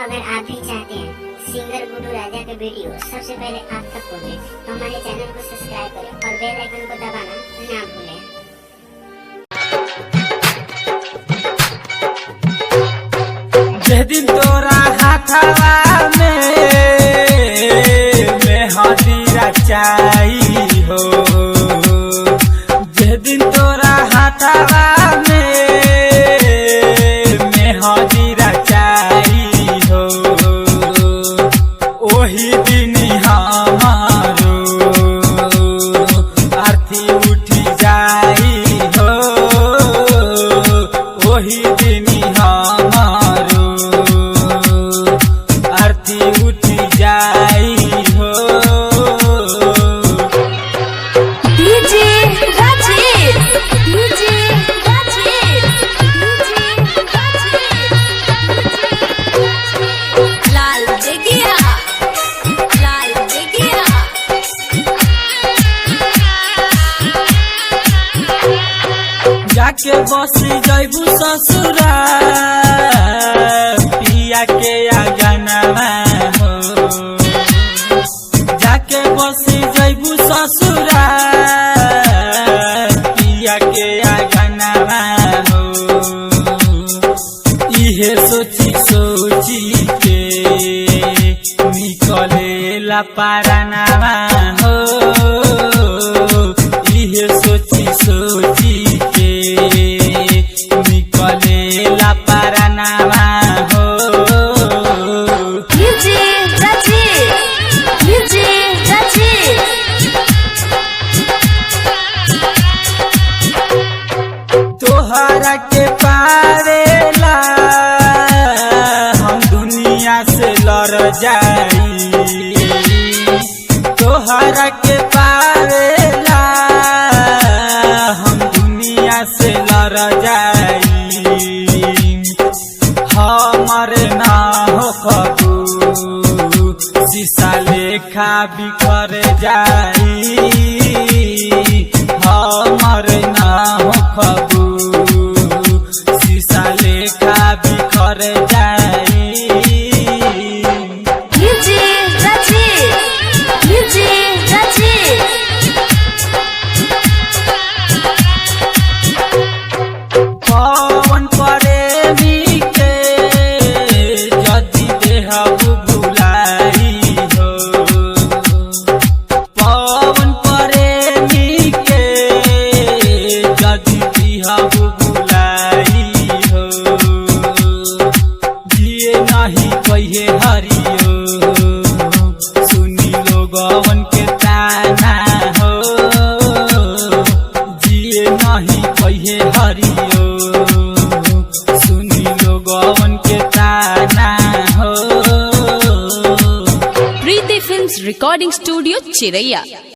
अगर आप भी चाहते हैं सिंगर गुड्डू राजा के वीडियो सबसे पहले आप तक पहुंचे तो हमारे चैनल को सब्सक्राइब करें और बेल आइकन को दबाना ना भूलें। जे दिन तोरा हाथवा में हदीरा चाही हो, जे दिन तोरा हाथवा में हदीरा चाही हो, ओही दिन हमारो आरती उठी जाई हो, ओही दिन हमारो आरती उठी जाई हो। DJ Rajesh, DJ Rajesh, DJ Rajesh, लाल जगिया, लाल जगिया। जाके बसी जैबू ससुरा पिया के आंगनवा हो, जाके बसी जैबू ससुरा पिया के आंगनवा हो, इहे सोची सोची के निकलेला पारानवा हो, इहे सोची सोची के निकलेला पारानवा हो। DJ Rajesh, DJ Rajesh. तोहरा के पावेला हम दुनिया से लड़ जाई, तोहरा के पावेला हम दुनिया से लड़ जाई, हमर ना हो खबू शीशा लेखा बिखर जाई, हमर ना हो खबू शीशा लेखा बिखर जाई। DJ Rajesh, DJ Rajesh. पवन प्रेमी के जदि देहब भुलाई हो, पवन प्रेमी के जदि देहब भुलाई हो, जिए नहीं कहिए हरियो सुनी लोगवन के ताना हो, जिए नहीं कहिए हरियो सुनी लोगवन के ताना हो। प्रीति फिल्म्स रिकॉर्डिंग स्टूडियो चिरैया।